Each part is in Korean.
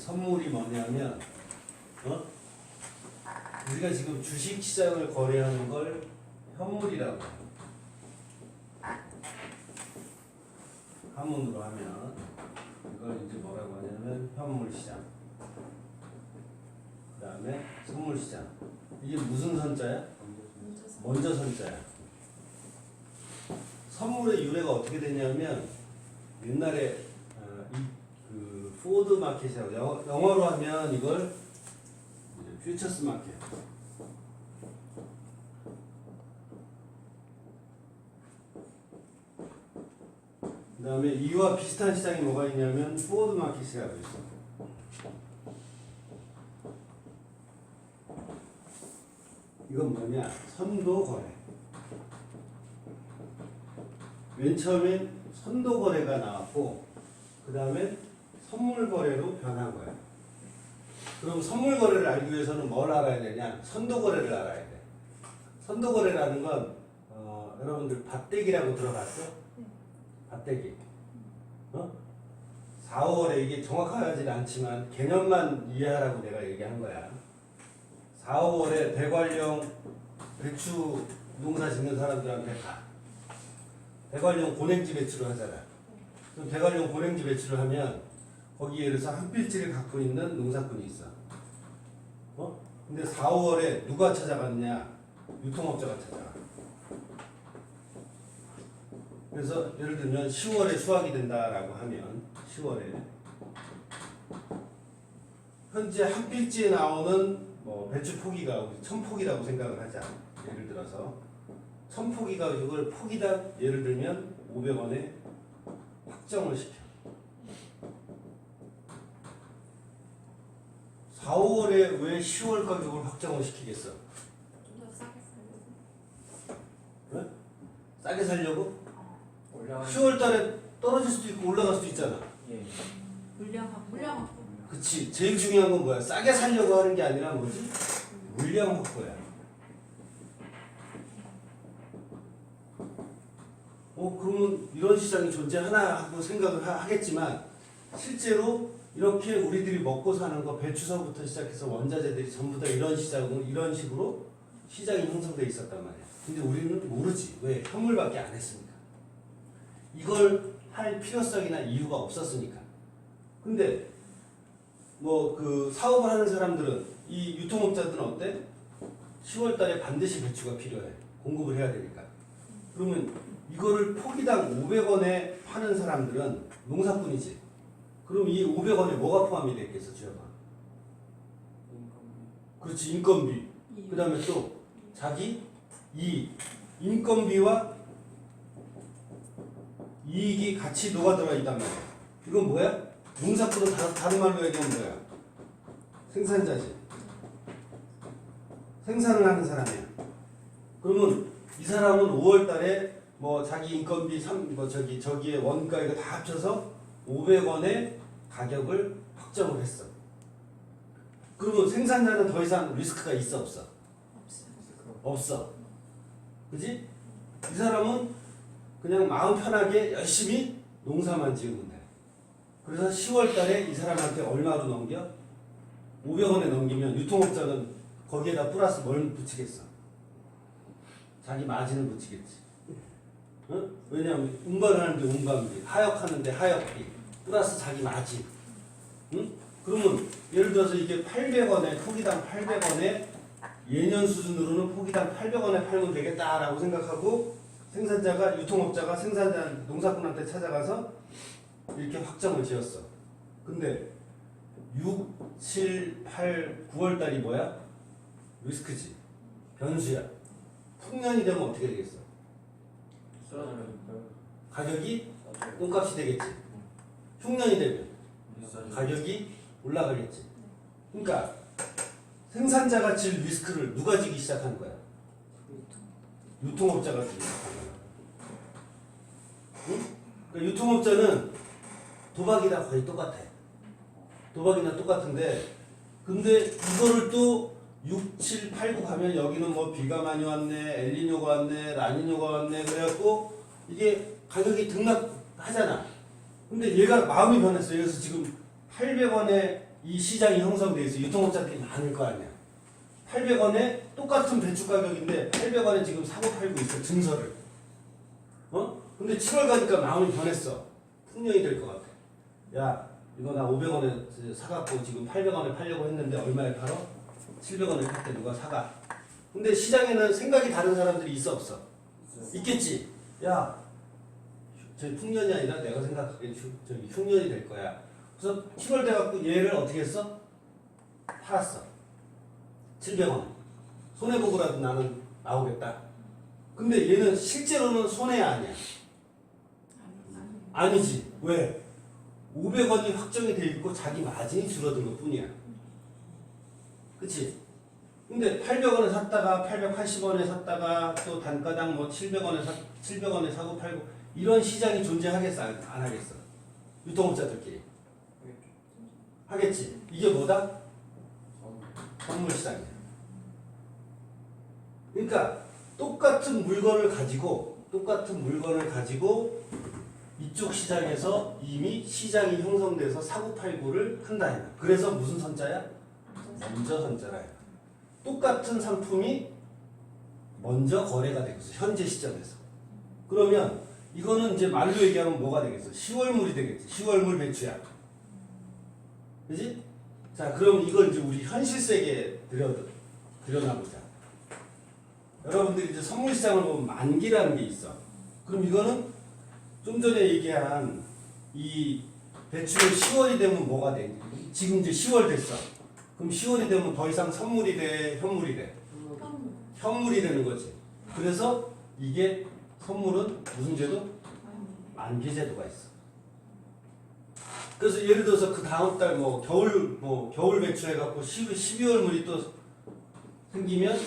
선물이 뭐냐면, 우리가 지금 주식시장을 거래하는 걸 현물이라고 해요. 한문으로 하면 이걸 이제 뭐라고 하냐면 현물시장. 그 다음에 선물시장. 이게 무슨 선자야? 먼저 선자야. 선물의 유래가 어떻게 되냐면 옛날에 그 포드 마켓이라고 영어로 하면 이걸 퓨처스 마켓. 그 다음에 이와 비슷한 시장이 뭐가 있냐면 포드 마켓이라고 있어. 이건 뭐냐? 선도 거래. 맨 처음엔 선도 거래가 나왔고 그 다음에 선물 거래로 변한 거야. 그럼 선물 거래를 알기 위해서는 뭘 알아야 되냐? 선도 거래를 알아야 돼. 선도 거래라는 건 여러분들 밭대기라고 들어봤어? 밭대기. 4, 5월에 이게 정확하지는 않지만 개념만 이해하라고 내가 얘기한 거야. 4, 5월에 대관령 배추 농사 짓는 사람들한테 가. 대관령 고냉지 배추를 하잖아. 그럼 대관령 고냉지 배추를 하면 거기에 예를 들어서 한 필지를 갖고 있는 농사꾼이 있어. 근데 4, 5월에 누가 찾아갔냐? 유통업자가 찾아가. 그래서 예를 들면 10월에 수확이 된다라고 하면 10월에 현재 한 필지에 나오는 뭐 배추 포기가 우리 1000포기라고 생각을 하자. 예를 들어서 1000포기가 이걸 포기당 예를 들면 500원에 확정을 시켜. 4, 5월에 왜 10월 가격을 확정을 시키겠어? 좀 더 싸게 살려고. 네? 싸게 살려고? 10월 10월 달에 떨어질 수도 있고 올라갈 수도 있잖아. 예. 물량 확보. 그치. 제일 중요한 건 뭐야? 싸게 살려고 하는 게 아니라 뭐지? 물량 확보야. 그러면 이런 시장이 존재하나 하고 생각을 하겠지만 실제로 이렇게 우리들이 먹고 사는 거 배추서부터 시작해서 원자재들이 전부 다 이런 식으로 시장이 형성돼 있었단 말이야. 근데 우리는 모르지. 왜? 현물밖에 안 했으니까. 이걸 할 필요성이나 이유가 없었으니까. 근데 뭐 그 사업을 하는 사람들은 이 유통업자들은 어때? 10월 달에 반드시 배추가 필요해. 공급을 해야 되니까. 그러면 이거를 포기당 500원에 파는 사람들은 농사꾼이지. 그럼 이 500원에 뭐가 포함이 되어 있겠어, 주여봐? 그렇지, 인건비. 그 다음에 또 자기 인건비와 이익이 같이 녹아들어 있단 말이야. 이건 뭐야? 농사꾼은 다른 말로 얘기하면 뭐야? 생산자지. 생산을 하는 사람이야. 그러면 이 사람은 5월 달에 뭐 자기 인건비 저기에 원가 이거 다 합쳐서 500원의 가격을 확정을 했어. 그러면 생산자는 더 이상 리스크가 있어 없어? 없어. 그지? 이 사람은 그냥 마음 편하게 열심히 농사만 지으면 돼. 그래서 10월 달에 이 사람한테 얼마로 넘겨? 500원에 넘기면 유통업자는 거기에다 플러스 뭘 붙이겠어? 자기 마진을 붙이겠지. 응? 왜냐하면 운반하는데 운반비, 하역하는데 하역비, 플러스 자기 마진. 응? 그러면 예를 들어서 이게 800원에 포기당 800원에 예년 수준으로는 포기당 800원에 팔면 되겠다라고 생각하고 생산자가 유통업자가 생산자 농사꾼한테 찾아가서 이렇게 확정을 지었어. 근데 6, 7, 8, 9월 달이 뭐야? 리스크지. 변수야. 풍년이 되면 어떻게 되겠어? 가격이 똥값이 되겠지. 흉년이 되면 가격이 올라가겠지. 그러니까 생산자가 질 리스크를 누가 지기 시작한 거야? 유통업자가 지기 시작한 거야. 응? 그러니까 유통업자는 도박이랑 거의 똑같아. 도박이랑 똑같은데 근데 이거를 또 6, 7, 8, 9 가면 여기는 뭐 비가 많이 왔네, 엘니뇨가 왔네, 라니뇨가 왔네 그래갖고 이게 가격이 등락하잖아. 근데 얘가 마음이 변했어요. 그래서 지금 800원에 이 시장이 형성돼 있어. 유통업자들이 많을 거 아니야. 800원에 똑같은 배추 가격인데 800원에 지금 사고 팔고 있어. 증서를. 근데 7월 가니까 마음이 변했어. 풍년이 될 것 같아. 야, 이거 나 500원에 사갖고 지금 800원에 팔려고 했는데 얼마에 팔어? 700원에 팔 때 누가 사가? 근데 시장에는 생각이 다른 사람들이 있어 없어? 있겠지. 야, 저기 풍년이 아니라 내가 생각하기엔 저기 흉년이 될 거야. 그래서 7월 돼갖고 얘를 어떻게 했어? 팔았어. 700원. 손해보고라도 나는 나오겠다. 근데 얘는 실제로는 손해야 아니야? 아니지. 왜? 500원이 확정이 돼 있고 자기 마진이 줄어든 것 뿐이야. 그치? 근데 800원에 샀다가 880원에 샀다가 또 단가당 뭐 700원에 사고 팔고 이런 시장이 존재하겠어? 안 하겠어? 유통업자들끼리. 하겠지. 이게 뭐다? 선물 시장이야. 그러니까 똑같은 물건을 가지고 이쪽 시장에서 이미 시장이 형성돼서 사고팔고를 한다. 그래서 무슨 선자야? 먼저 선자라. 똑같은 상품이 먼저 거래가 되겠어. 현재 시점에서. 그러면 이거는 이제 말로 얘기하면 뭐가 되겠어? 10월물이 되겠지. 10월물 배추야. 그지? 자, 그럼 이걸 이제 우리 현실 세계에 들여다보자. 여러분들이 이제 선물 시장을 보면 만기라는 게 있어. 그럼 이거는 좀 전에 얘기한 이 배추는 10월이 되면 뭐가 돼? 지금 이제 10월 됐어. 그럼 10월이 되면 더 이상 선물이 돼? 현물이 돼? 현물이 되는 거지. 그래서 이게 선물은 무슨 제도? 만기 제도가 있어. 그래서 예를 들어서 그 다음 달 겨울 배추 해갖고 12월 물이 또 생기면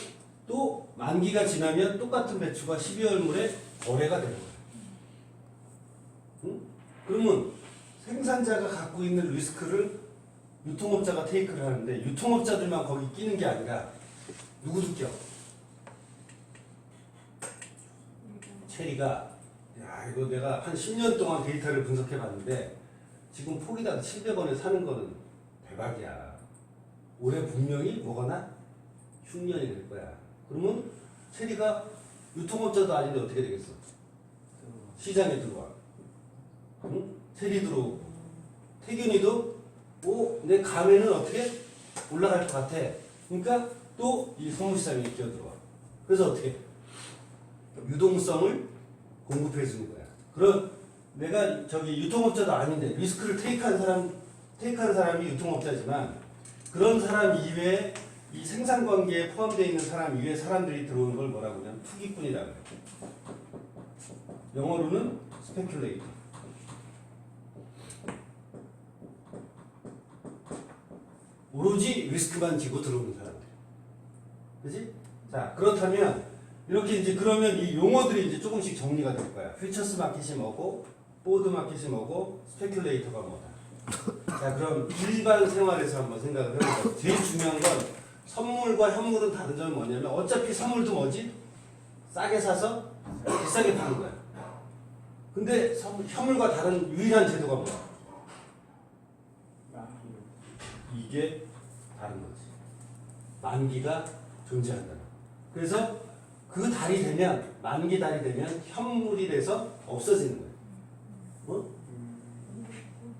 또 만기가 지나면 똑같은 배추가 12월 물에 거래가 되는 거야. 응? 그러면 생산자가 갖고 있는 리스크를 유통업자가 테이크를 하는데 유통업자들만 거기 끼는 게 아니라 누구도 껴? 체리가 야 이거 내가 한 10년 동안 데이터를 분석해 봤는데 지금 포기당 700원에 사는 거는 대박이야. 올해 분명히 뭐거나 흉년이 될 거야. 그러면 체리가 유통업자도 아닌데 어떻게 되겠어? 시장에 들어와. 응? 체리 들어오고 태균이도 내 감에는 어떻게 올라갈 것 같아. 그러니까 또 이 선물시장에 끼어들어와. 그래서 어떻게 유동성을 공급해 주는 거야. 그럼 내가 저기 유통업자도 아닌데 리스크를 테이크한 사람이 유통업자지만 그런 사람 이외에 이 생산관계에 포함되어 있는 사람 이외에 사람들이 들어오는 걸 뭐라고 하냐면 투기꾼이라고 해요. 영어로는 스페큘레이터. 오로지 리스크만 지고 들어오는 사람들. 그지? 자, 그렇다면 이렇게 이제 그러면 이 용어들이 이제 조금씩 정리가 될 거야. 퓨처스 마켓이 뭐고, 포워드 마켓이 뭐고, 스페큘레이터가 뭐다. 자, 그럼 일반 생활에서 한번 생각을 해보자. 제일 중요한 건 선물과 현물은 다른 점이 뭐냐면 어차피 선물도 뭐지? 싸게 사서 비싸게 파는 거야. 근데 현물과 다른 유일한 제도가 뭐야? 이게 다른 거지. 만기가 존재한다. 그래서 그 달이 되면 만기 달이 되면 현물이 돼서 없어지는 거예요.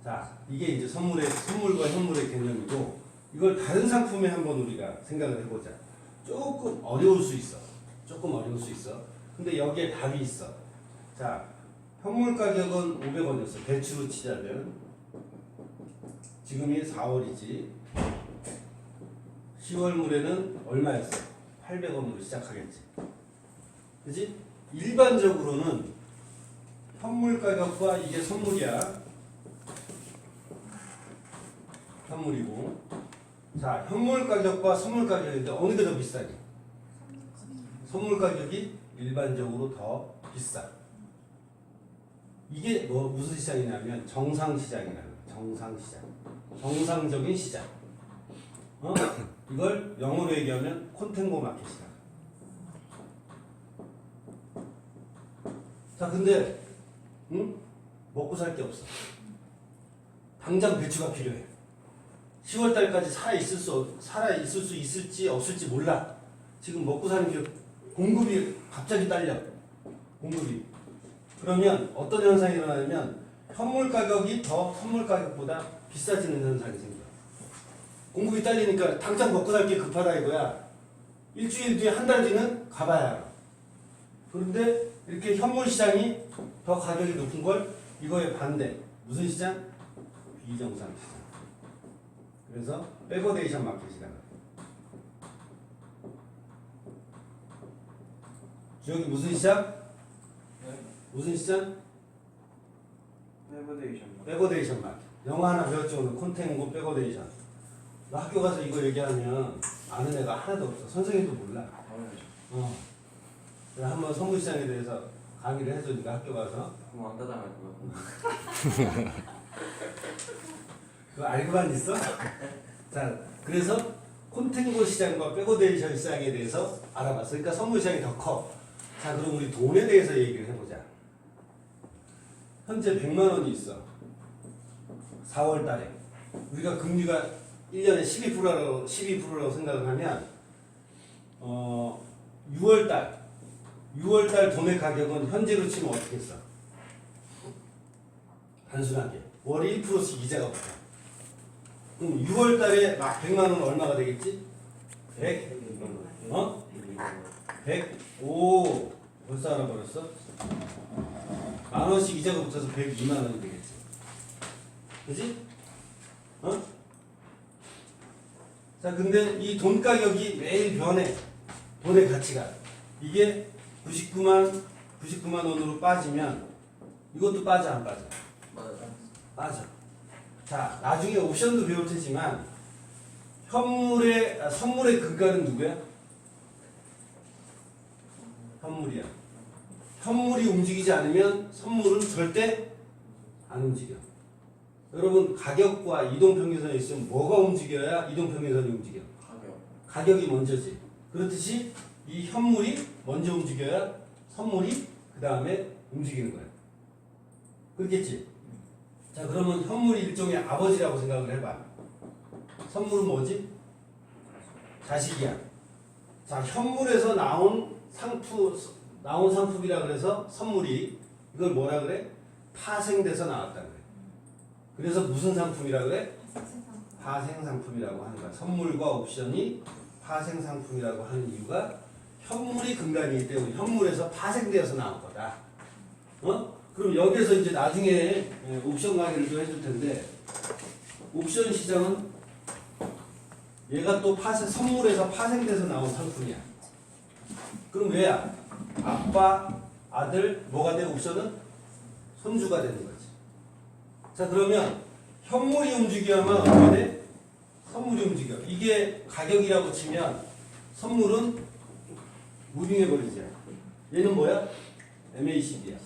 자, 이게 이제 선물과 현물의 개념이고 이걸 다른 상품에 한번 우리가 생각을 해보자. 조금 어려울 수 있어. 근데 여기에 답이 있어. 자, 현물 가격은 500원이었어. 배추로 치자면 지금이 4월이지. 10월 물에는 얼마였어? 800원으로 시작하겠지. 그지? 일반적으로는 현물 가격과 이게 선물이야. 현물이고. 자, 현물 가격과 선물 가격인데 어느 게 더 비싸니? 선물 가격이 일반적으로 더 비싸. 이게 무슨 시장이냐면 정상시장이라는 거야. 정상시장. 정상적인 시장. 이걸 영어로 얘기하면 콘텐고 마켓이다. 자, 근데 먹고 살 게 없어. 당장 배추가 필요해. 10월 달까지 살아 있을 수 있을지 없을지 몰라. 지금 먹고 사는 게 공급이 갑자기 딸려. 공급이. 그러면 어떤 현상이 일어나냐면 현물 가격이 더 선물 가격보다 비싸지는 현상이 생겨. 공급이 딸리니까 당장 먹고 살 게 급하다 이거야. 일주일 뒤에 한 달 뒤는 가봐야 알아. 그런데 이렇게 현물 시장이 더 가격이 높은 걸 이거에 반대. 무슨 시장? 비정상 시장. 그래서 백어데이션 마켓이라고. 기억이 무슨 시장? 네. 무슨 시장? 백어데이션. 백어데이션 마켓. 영어 하나 배웠죠 오늘. 콘텐고 백어데이션. 너 학교 가서 이거 얘기하면 아는 애가 하나도 없어. 선생님도 몰라. 당연하죠. 그래서 한번 선물시장에 대해서 강의를 해주니까 학교 가서 그럼 안 따당할 것 그거 알고만 있어? 자, 그래서 콘텐고 시장과 백어데이션 시장에 대해서 알아봤어. 그러니까 선물 시장이 더 커. 자, 그럼 우리 돈에 대해서 얘기를 해보자. 현재 100만 원이 있어. 4월 달에. 우리가 금리가 1년에 12%라고 생각을 하면 6월 달 돈의 가격은 현재로 치면 어떻게 했어? 단순하게 월 1%씩 이자가 붙어. 그럼 6월 달에 막 100만 원은 얼마가 되겠지? 100? 어? 100? 오, 벌써 알아버렸어? 만 원씩 이자가 붙어서 102만 원이 되겠지. 그지? 어? 자, 근데 이 돈 가격이 매일 변해. 돈의 가치가. 이게 99만 원으로 빠지면 이것도 빠져 안 빠져? 맞아요. 빠져. 자, 나중에 옵션도 배울 테지만 선물의 근간은 누구야? 현물이야. 현물이 움직이지 않으면 선물은 절대 안 움직여. 여러분 가격과 이동평균선이 있으면 뭐가 움직여야 이동평균선이 움직여? 가격. 가격이 먼저지. 그렇듯이 이 현물이 먼저 움직여야 선물이 그 다음에 움직이는 거야. 그렇겠지? 자, 그러면 현물이 일종의 아버지라고 생각을 해봐. 선물은 뭐지? 자식이야. 자, 현물에서 나온 상품이라 그래서 선물이 이걸 뭐라 그래? 파생돼서 나왔다 그래. 그래서 무슨 상품이라 그래? 파생상품이라고 하는 거야. 선물과 옵션이 파생상품이라고 하는 이유가 현물이 근간이기 때문에 현물에서 파생되어서 나온 거다. 그럼 여기서 이제 나중에 옵션 강의를 좀 해줄 텐데 옵션 시장은 얘가 또 선물에서 파생돼서 나온 상품이야. 그럼 왜야? 아빠, 아들, 뭐가 돼? 옵션은 손주가 되는 거지. 자, 그러면 현물이 움직여야만 어떻게 돼? 선물이 움직여. 이게 가격이라고 치면 선물은 무빙해버리지. 얘는 뭐야? MACD야.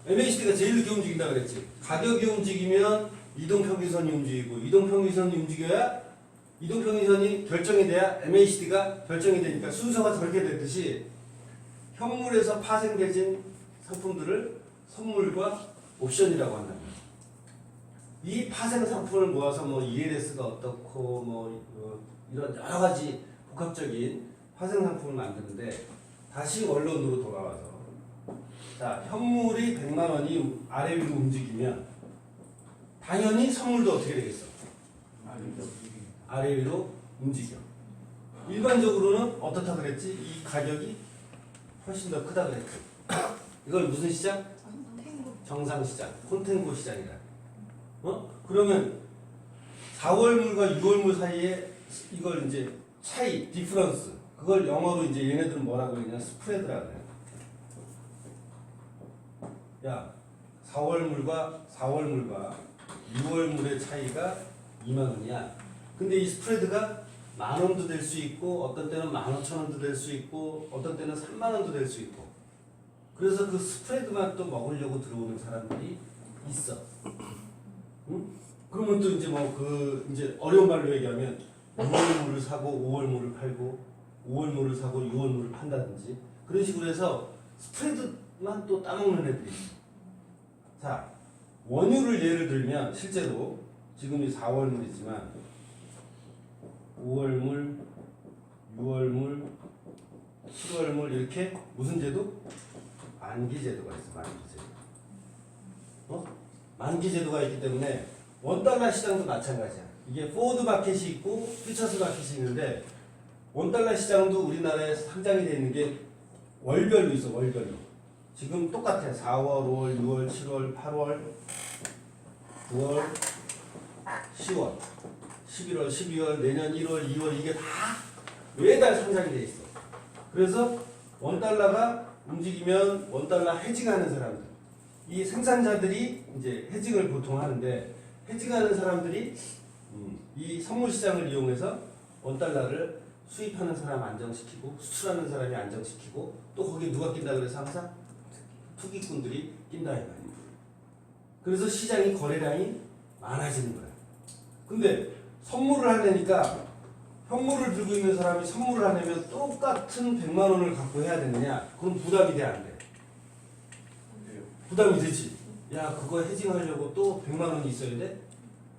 MACD가 제일 늦게 움직인다 그랬지. 가격이 움직이면 이동평균선이 움직이고 이동평균선이 움직여야 이동평균선이 결정이 돼야 MACD가 결정이 되니까 순서가 저렇게 됐듯이 현물에서 파생되진 상품들을 선물과 옵션이라고 한다. 이 파생 상품을 모아서 뭐 ELS가 어떻고 이런 여러 가지 복합적인 파생 상품을 만드는데 다시 원론으로 돌아와서 자, 현물이 100만 원이 아래 위로 움직이면 당연히 선물도 어떻게 되겠어? 아래 위로 움직여. 일반적으로는 어떻다 그랬지? 이 가격이 훨씬 더 크다 그랬지. 이걸 무슨 시장? 정상시장, 콘텐고 시장이라. 그러면 4월물과 6월물 사이에 이걸 이제 차이, 디퍼런스. 그걸 영어로 이제 얘네들은 뭐라고 그러냐? 스프레드라고 그래요. 야, 4월물과 6월물의 차이가 2만 원이야. 근데 이 스프레드가 10,000원도 될 수 있고 어떤 때는 15,000원도 될 수 있고 어떤 때는 3만 원도 될 수 있고. 그래서 그 스프레드만 또 먹으려고 들어오는 사람들이 있어. 응? 그러면 또 이제 이제 어려운 말로 얘기하면 6월물을 사고 5월물을 팔고 5월물을 사고 6월물을 판다든지 그런 식으로 해서 스프레드만 또 따먹는 애들이 있어. 자, 원유를 예를 들면 실제로 지금이 4월물이지만 5월물, 6월물, 7월물 이렇게 무슨 제도? 만기제도가 있어. 만기제도. 만기제도가 있기 때문에 원달러 시장도 마찬가지야. 이게 포워드 마켓이 있고 퓨처스 마켓이 있는데 원달러 시장도 우리나라에 상장이 되어 있는 게 월별로 있어. 월별로. 지금 똑같아. 4월, 5월, 6월, 7월, 8월, 9월, 10월, 11월, 12월, 내년 1월, 2월 이게 다 매달 상장이 돼 있어. 그래서 원달러가 움직이면 원달러 해징하는 사람들, 이 생산자들이 이제 해징을 보통 하는데 해징하는 사람들이 이 선물 시장을 이용해서 원달러를 수입하는 사람 안정시키고 수출하는 사람이 안정시키고 또 거기에 누가 낀다 그래서 항상 투기꾼들이 낀다 이 말이에요. 그래서 시장이 거래량이 많아지는 거야. 근데 선물을 하려니까 현물을 들고 있는 사람이 선물을 하려면 똑같은 100만 원을 갖고 해야 되느냐? 그럼 부담이 돼, 안 돼? 부담이 되지. 야, 그거 해징하려고 또 100만 원이 있어야 돼?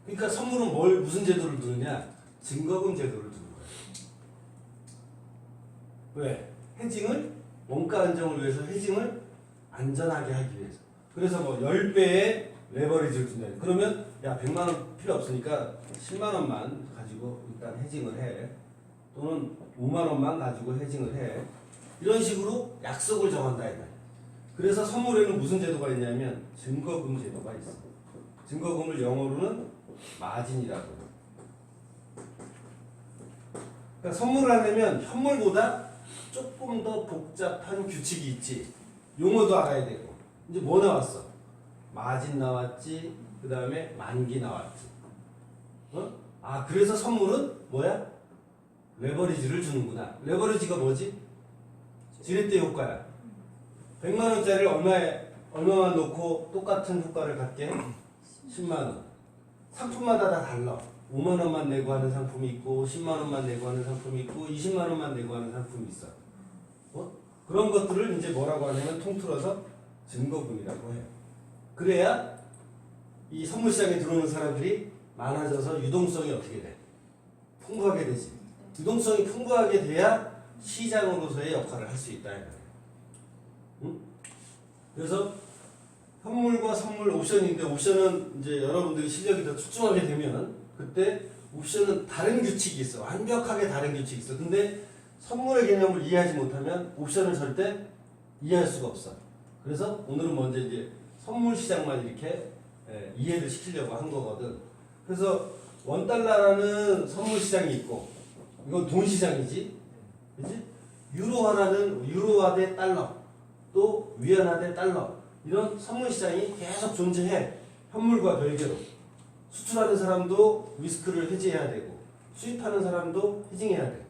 그러니까 선물은 무슨 제도를 두느냐? 증거금 제도를 두는 거야. 왜? 해징을, 원가 안정을 위해서 해징을 안전하게 하기 위해서. 그래서 뭐 10배의 레버리지를 준다. 그러면 야 100만 원 필요 없으니까 10만 원만 가지고 일단 해징을 해. 또는 5만 원만 가지고 해징을 해. 이런 식으로 약속을 정한다 이 말이야. 그래서 선물에는 무슨 제도가 있냐면 증거금 제도가 있어. 증거금을 영어로는 마진이라고 해. 그러니까 선물을 하려면 현물보다 조금 더 복잡한 규칙이 있지. 용어도 알아야 되고. 이제 뭐 나왔어? 마진 나왔지. 그 다음에 만기 나왔지. 아, 그래서 선물은 뭐야? 레버리지를 주는구나. 레버리지가 뭐지? 지렛대 효과야. 100만 원짜리를 얼마만 놓고 똑같은 효과를 갖게? 10만 원. 상품마다 다 달라. 5만 원만 내고 하는 상품이 있고 10만 원만 내고 하는 상품이 있고 20만 원만 내고 하는 상품이 있어. 그런 것들을 이제 뭐라고 하냐면 통틀어서 증거금이라고 해요. 그래야 이 선물 시장에 들어오는 사람들이 많아져서 유동성이 어떻게 돼? 풍부하게 되지. 유동성이 풍부하게 돼야 시장으로서의 역할을 할 수 있다. 응? 그래서 현물과 선물 옵션인데 옵션은 이제 여러분들이 실력이 더 출중하게 되면 그때 옵션은 다른 규칙이 있어. 완벽하게 다른 규칙이 있어. 근데 선물의 개념을 이해하지 못하면 옵션을 절대 이해할 수가 없어. 그래서 오늘은 먼저 이제 선물 시장만 이렇게 이해를 시키려고 한 거거든. 그래서 원달러라는 선물 시장이 있고 이건 돈 시장이지. 그지? 유로화 대 달러 또 위안화 대 달러 이런 선물 시장이 계속 존재해. 현물과 별개로. 수출하는 사람도 리스크를 해지해야 되고 수입하는 사람도 해징해야 돼.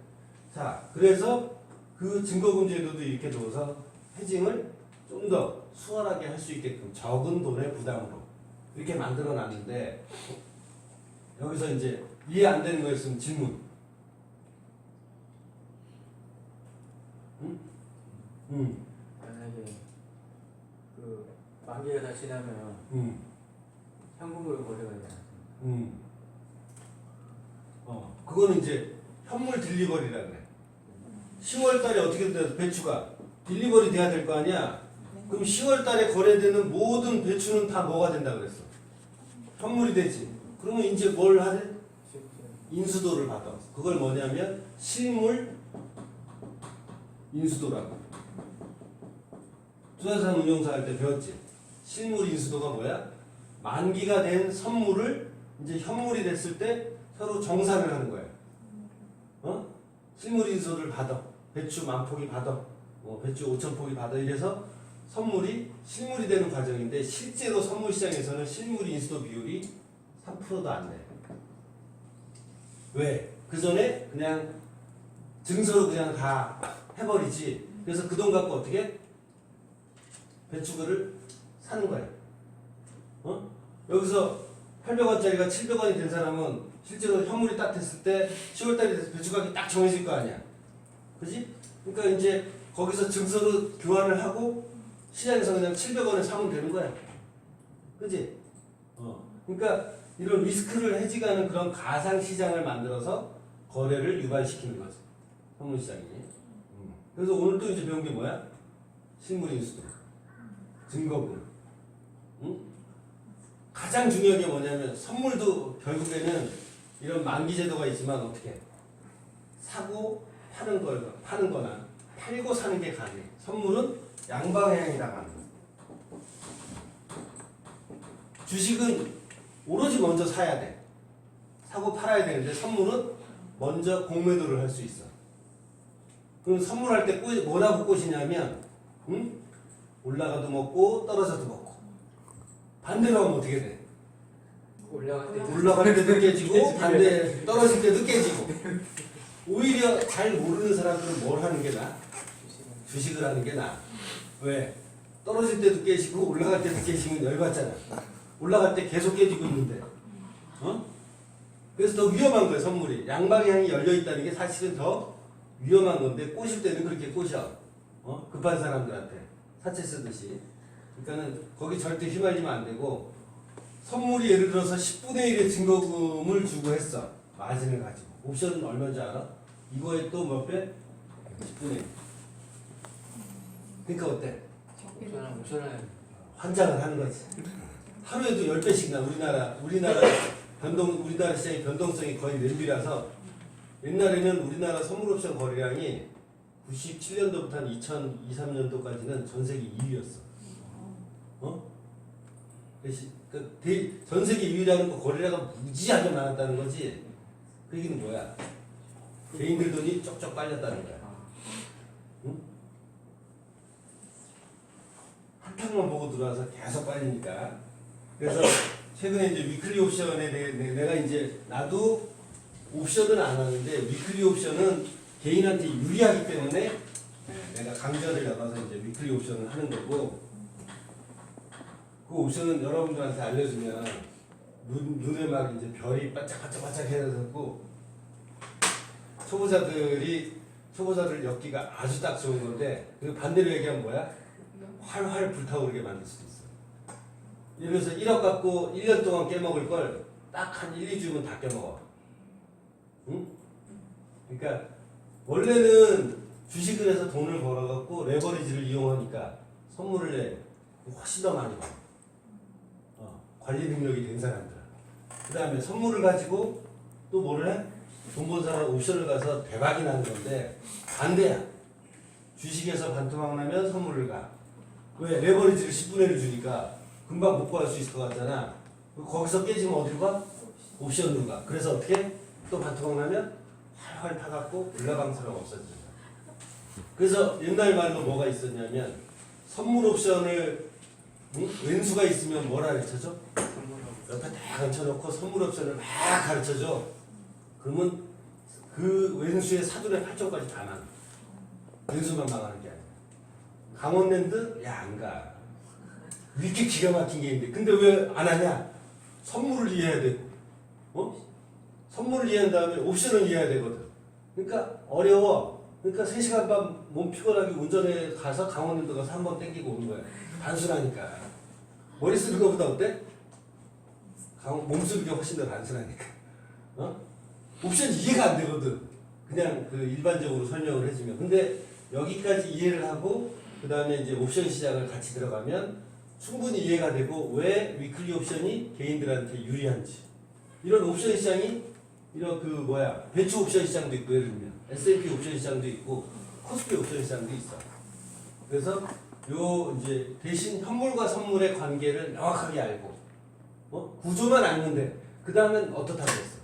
자, 그래서 그 증거금 제도도 이렇게 둬서 해징을 좀 더 수월하게 할 수 있게끔 적은 돈의 부담으로 이렇게 만들어 놨는데 여기서 이제 이해 안 되는 거 있으면 질문. 만약에 그 만기가 다 지나면 현금으로 거래가 되잖아요. 그거는 이제 현물 딜리버리라 그래. 10월 달에 어떻게 돼? 배추가 딜리버리 돼야 될 거 아니야? 그럼 10월 달에 거래되는 모든 배추는 다 뭐가 된다 그랬어? 현물이 되지. 그러면 이제 뭘 하래? 인수도를 받아. 그걸 뭐냐면 실물 인수도라고. 투자산 운용사 할 때 배웠지. 실물 인수도가 뭐야? 만기가 된 선물을 이제 현물이 됐을 때 서로 정산을 하는 거야. 실물 인수도를 받아. 배추 10,000포기 받아. 배추 5,000포기 받아. 이래서 선물이 실물이 되는 과정인데 실제로 선물 시장에서는 실물 인수도 비율이 3%도 안 돼. 왜? 그 전에 그냥 증서로 그냥 다 해버리지. 그래서 그 돈 갖고 어떻게? 배추를 사는 거야. 여기서 800원짜리가 700원이 된 사람은 실제로 현물이 딱 됐을 때 10월달이 돼서 배추 가격이 딱 정해질 거 아니야. 그지? 그러니까 이제 거기서 증서로 교환을 하고 시장에서 그냥 700원에 사면 되는 거야. 그지? 그러니까 이런 리스크를 해지가는 그런 가상 시장을 만들어서 거래를 유발시키는 거죠. 선물 시장이. 그래서 오늘 또 이제 배운 게 뭐야? 실물 인수도, 증거금. 가장 중요한 게 뭐냐면 선물도 결국에는 이런 만기 제도가 있지만 어떻게 사고 파는 거나 팔고 사는 게 가능해. 선물은 양방향이 나가는 거야. 주식은 오로지 먼저 사야 돼. 사고 팔아야 되는데 선물은 먼저 공매도를 할 수 있어. 그럼 선물할 때 뭐라고 꼬시냐면 올라가도 먹고 떨어져도 먹고. 반대로 하면 어떻게 돼? 올라갈 때도 깨지고 반대 떨어질 때도 깨지고. 오히려 잘 모르는 사람들은 뭘 하는 게 나아? 주식을 하는 게 나아. 왜? 떨어질 때도 깨지고 올라갈 때도 깨지면 열받잖아. 올라갈 때 계속 깨지고 있는데. 그래서 더 위험한 거예요, 선물이. 양방향이 열려 있다는 게 사실은 더 위험한 건데 꼬실 때는 그렇게 꼬셔. 급한 사람들한테 사채 쓰듯이. 그러니까는 거기 절대 휘말리면 안 되고 선물이 예를 들어서 10분의 1의 증거금을 주고 했어. 마진을 가지고. 옵션은 얼마인지 알아? 이거에 또 몇 배? 10분의 1. 그러니까 어때? 환장을 하는 거지. 하루에도 10배씩 나. 우리나라 시장의 변동성이 거의 냄비라서 옛날에는 우리나라 선물옵션 거래량이 97년도부터 한 2002~3년도까지는 전 세계 2위였어. 전 세계 2위라는 거 거래량가 무지하게 많았다는 거지. 그 얘기는 뭐야? 개인들 돈이 쪽쪽 빨렸다는 거야. 한탕만 보고 들어와서 계속 빨리니까. 그래서 최근에 이제 위클리 옵션에 내가 이제 나도 옵션은 안 하는데 위클리 옵션은 개인한테 유리하기 때문에 내가 강좌를 열어서 이제 위클리 옵션을 하는 거고, 그 옵션은 여러분들한테 알려주면 눈에 막 이제 별이 반짝반짝 해가지고 초보자들 엮기가 아주 딱 좋은 건데, 그 반대로 얘기하면 뭐야? 활활 불타오르게 만들 수도 있어. 예를 들어서 1억 갖고 1년 동안 깨먹을 걸 딱 한 1, 2주면 다 깨먹어. 응? 그러니까 원래는 주식을 해서 돈을 벌어갖고 레버리지를 이용하니까 선물을 내 훨씬 더 많이 받아. 관리 능력이 된 사람들. 그 다음에 선물을 가지고 또 뭐를 해? 돈 번 사람 옵션을 가서 대박이 나는 건데 반대야. 주식에서 반토막 나면 선물을 가. 왜? 레버리지를 10분의 1을 주니까 금방 못 구할 수 있을 것 같잖아. 거기서 깨지면 어디로 가? 옵션으로 가. 그래서 어떻게? 또 반토막 나면 활활 타갖고 울라방처럼 없어진다. 그래서 옛날 말로 뭐가 있었냐면 선물 옵션을 왼수가 있으면 뭐라 가르쳐줘? 옆에 딱 얹혀놓고 선물 옵션을 막 가르쳐줘. 그러면 그 왼수의 사돈의 8점까지 다 나가. 왼수만 망하는 게 아니야. 강원랜드? 야, 안 가. 이렇게 기가 막힌 게 있는데. 근데 왜 안 하냐? 선물을 이해해야 되고, 선물을 이해한 다음에 옵션을 이해해야 되거든. 그러니까 어려워. 그러니까 3시간 반 몸 피곤하게 운전해 가서 강원랜드 가서 한 번 땡기고 오는 거야. 단순하니까. 머리 쓰는 것보다 어때? 몸 쓰는 게 훨씬 더 단순하니까. 옵션 이해가 안 되거든. 그냥 그 일반적으로 설명을 해주면. 근데 여기까지 이해를 하고 그 다음에 이제 옵션 시장을 같이 들어가면 충분히 이해가 되고 왜 위클리 옵션이 개인들한테 유리한지. 이런 옵션 시장이 이런 배추 옵션 시장도 있고, 예를 들면 S&P 옵션 시장도 있고 코스피 옵션 시장도 있어. 그래서 이제 대신 현물과 선물의 관계를 명확하게 알고 구조만 알면 돼. 그 다음엔 어떻다고 했어?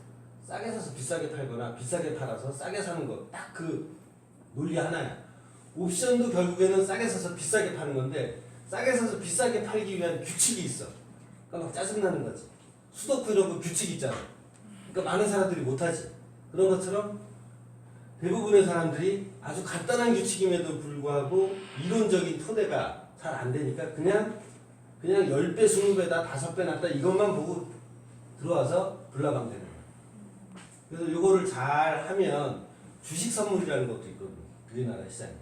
싸게 사서 비싸게 팔거나 비싸게 팔아서 싸게 사는 거 딱 그 논리 하나야. 옵션도 결국에는 싸게 사서 비싸게 파는 건데 싸게 사서 비싸게 팔기 위한 규칙이 있어. 그러니까 막 짜증나는 거지. 수도쿠 이런 거 규칙이 있잖아. 그러니까 많은 사람들이 못하지. 그런 것처럼 대부분의 사람들이 아주 간단한 규칙임에도 불구하고 이론적인 토대가 잘 안 되니까 그냥 10배, 20배다, 5배 낫다 이것만 보고 들어와서 불나방 되는 거야. 그래서 요거를 잘 하면 주식 선물이라는 것도 있거든. 우리나라 시장에.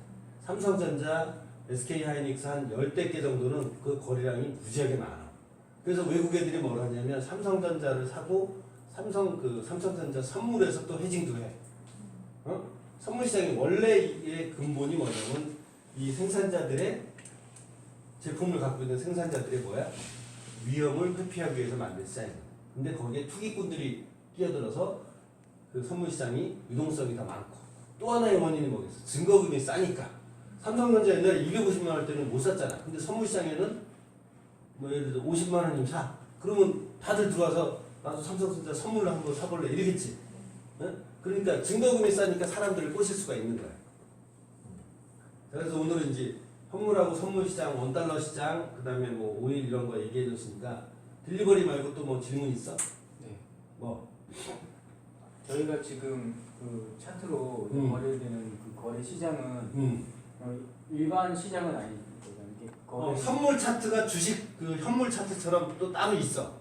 삼성전자, SK하이닉스 한 10대 개 정도는 그 거래량이 무지하게 많아. 그래서 외국 애들이 뭘 하냐면 삼성전자를 사고 삼성전자 선물에서 또 해징도 해. 선물 시장이 원래의 근본이 뭐냐면 이 생산자들의 제품을 갖고 있는 생산자들의 뭐야? 위험을 회피하기 위해서 만든 시장이야. 근데 거기에 투기꾼들이 끼어들어서 그 선물 시장이 유동성이 더 많고 또 하나의 원인이 뭐겠어? 증거금이 싸니까. 삼성전자 옛날에 250만 원 할 때는 못 샀잖아. 근데 선물 시장에는 뭐 예를 들어 50만 원이면 사. 그러면 다들 들어와서 나도 삼성전자 선물로 한번 사볼래 이러겠지. 그러니까 증거금이 싸니까 사람들을 꼬실 수가 있는 거야. 그래서 오늘은 이제 현물하고 선물 시장, 원달러 시장, 그 다음에 뭐 오일 이런 거 얘기해 줬으니까 딜리버리 말고 또 뭐 질문 있어? 네. 뭐? 저희가 지금 그 차트로 거래되는 그 거래 시장은 일반 시장은 아니거든요. 이게 거래 선물 차트가 주식 그 현물 차트처럼 또 따로 있어.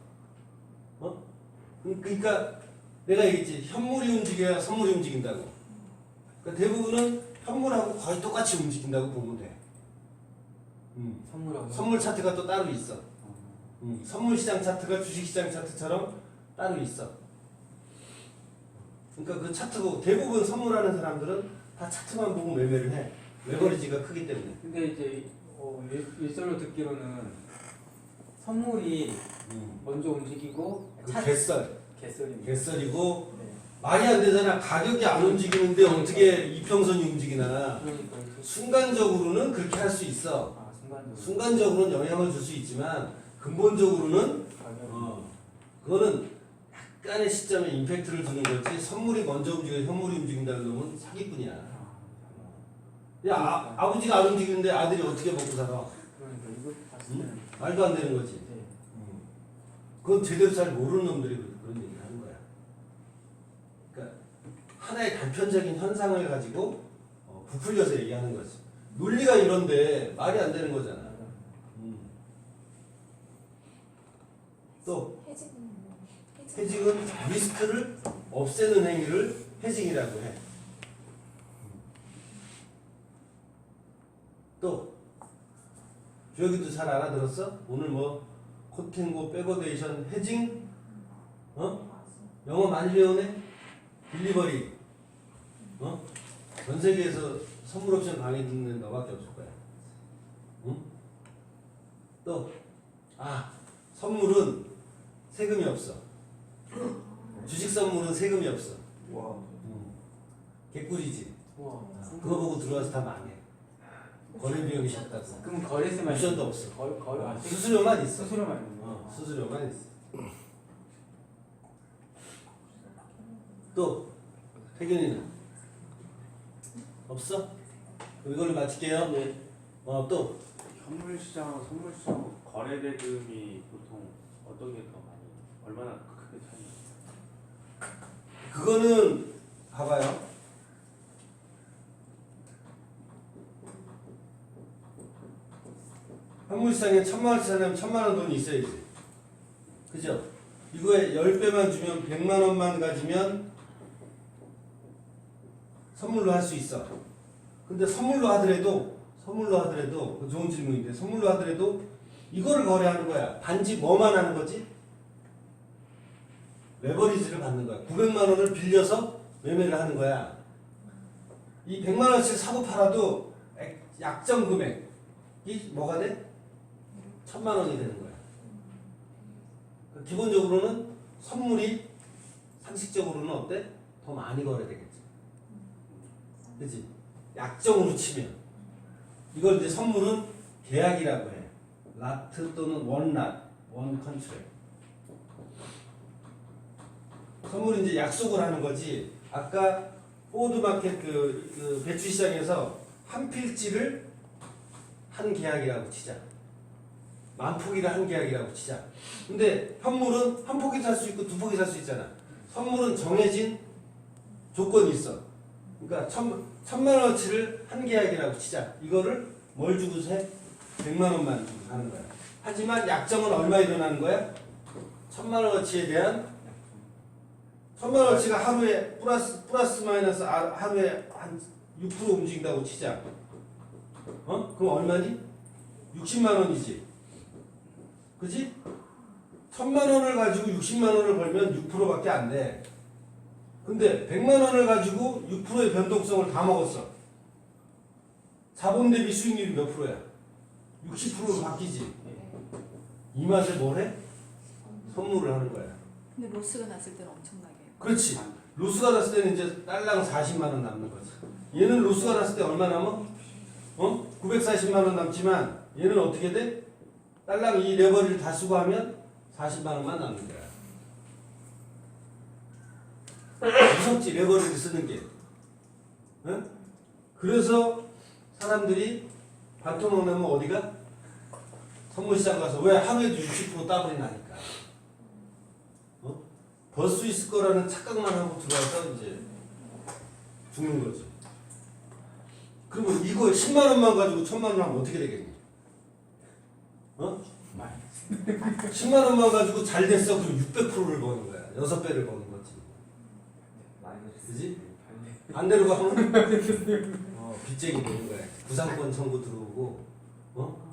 그러니까 내가 얘기했지. 현물이 움직여야 선물이 움직인다고. 그러니까 대부분은 현물하고 거의 똑같이 움직인다고 보면 돼. 선물하고 선물 차트가 또 따로 있어. 선물 시장 차트가 주식 시장 차트처럼 따로 있어. 그러니까 그 차트고 대부분 선물하는 사람들은 다 차트만 보고 매매를 해. 레버리지가 크기 때문에. 근데 이제 일설로 듣기로는 선물이 먼저 움직이고 그 개설입니다. 개설이고 네. 말이 안 되잖아. 가격이 안 움직이는데 어떻게 이평선이 움직이나. 그러니까 순간적으로는 그렇게 할 수 있어. 순간적으로는 영향을 줄 수 있지만 근본적으로는 그거는 약간의 시점에 임팩트를 주는 거지. 선물이 먼저 움직여 현물이 움직인다 그러면 사기꾼이야. 야 아버지가 안 움직이는데 아들이 어떻게 먹고 살아? 그러니까 이거 봤을 때는 말도 안 되는 거지. 네. 그건 제대로 잘 모르는 놈들이 그런 얘기를 하는 거야. 그러니까 하나의 단편적인 현상을 가지고 부풀려서 얘기하는 거지. 논리가 이런데 말이 안 되는 거잖아. 또 해징은 리스크를 없애는 행위를 해징이라고 해. 또 여기도 잘 알아들었어? 오늘 뭐 코팅고 백어데이션 해징 영어 많이 배우네? 딜리버리 전 세계에서 선물 옵션 강의 듣는 너밖에 없을 거야. 또 선물은 세금이 없어. 주식 선물은 세금이 없어. 와. 개꿀이지. 우와. 그거 보고 들어와서 다 망해. 거래 비용이 적다고. 그럼 거래세만 옵션도 없어. 거래 수수료만 있어. 수수료만 있는 거. 수수료만 있어. 또 태균이는 없어? 그럼 이걸로 마칠게요. 네. 또 현물 시장, 선물 시장 거래 대금이 보통 어떤 게 더 많이 얼마나 크게 차이나요? 그거는 봐봐요. 현물시장에 1000만원치 사려면 1000만원 돈이 있어야지. 그죠? 이거에 10배만 주면 100만원만 가지면 선물로 할 수 있어. 근데 선물로 하더라도 그 좋은 질문인데 선물로 하더라도 이거를 거래하는 거야. 단지 뭐만 하는 거지? 레버리지를 받는 거야. 900만원을 빌려서 매매를 하는 거야. 이 100만원씩 사고 팔아도 약정 금액이 뭐가 돼? 1000만원이 되는 거야. 기본적으로는 선물이 상식적으로는 어때? 더 많이 거래되겠지. 그치? 약정으로 치면. 이걸 이제 선물은 계약이라고 해. 라트 또는 원랏, 원 컨트랙. 선물은 이제 약속을 하는 거지. 아까 포드마켓 그 배추 시장에서 한 필지를 한 계약이라고 치자. 만 포기를 한 계약이라고 치자. 근데 현물은 한 포기 살 수 있고 두 포기 살 수 있잖아. 선물은 정해진 조건이 있어. 그러니까 1000만원어치를 한 계약이라고 치자. 이거를 뭘 주고서 해? 100만원만 주고 하는 거야. 하지만 약정은 얼마 일어나는 거야? 1000만원어치에 대한 1000만원어치가 하루에 플러스 마이너스 하루에 한 6% 움직인다고 치자. 그럼 얼마니? 60만원이지. 그지? 1000만 원을 가지고 60만 원을 벌면 6%밖에 안 돼. 근데 100만 원을 가지고 6%의 변동성을 다 먹었어. 자본 대비 수익률이 몇 프로야? 60%로 바뀌지. 이 맛에 뭘 해? 선물을 하는 거야. 근데 로스가 났을 때는 엄청나게. 그렇지. 로스가 났을 때는 이제 딸랑 40만 원 남는 거지. 얘는 로스가 났을 때 얼마 남아? 940만 원 남지만 얘는 어떻게 돼? 딸랑 이 레버리를 다 쓰고 하면 40만 원만 남는 거야. 무섭지, 레버리를 쓰는 게. 응? 그래서 사람들이 반토막 나면 어디가? 선물시장 가서 왜 하루에도 60% 따블이 나니까. 벌 수 있을 거라는 착각만 하고 들어와서 이제 죽는 거지. 그러면 이거 10만 원만 가지고 1000만 원 하면 어떻게 되겠니? 10만 원만 가지고 잘 됐어. 그럼 600%를 버는 거야. 6배를 버는 거지. 그지? 반대로 가면 빚쟁이 되는 거야. 부상권 청구 들어오고,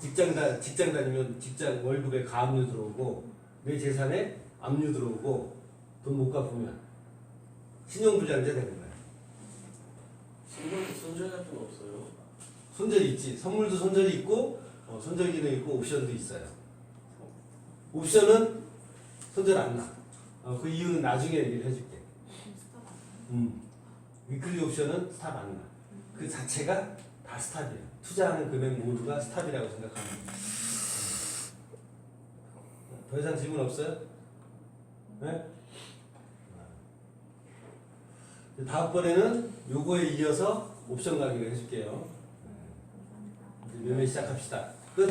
직장 다니면 직장 월급에 가압류 들어오고, 내 재산에 압류 들어오고, 돈 못 갚으면 신용불량자 되는 거야. 손절 같은 거 없어요? 손절이 있지. 선물도 손절이 있고, 손절 기능 있고, 옵션도 있어요. 옵션은 손절 안 나. 그 이유는 나중에 얘기를 해줄게. 위클리 옵션은 스탑 안 나. 그 자체가 다 스탑이에요. 투자하는 금액 모두가 스탑이라고 생각하면 돼요. 더 이상 질문 없어요? 네? 다음번에는 요거에 이어서 옵션 강의를 해줄게요. 이제 매매 시작합시다. 끝.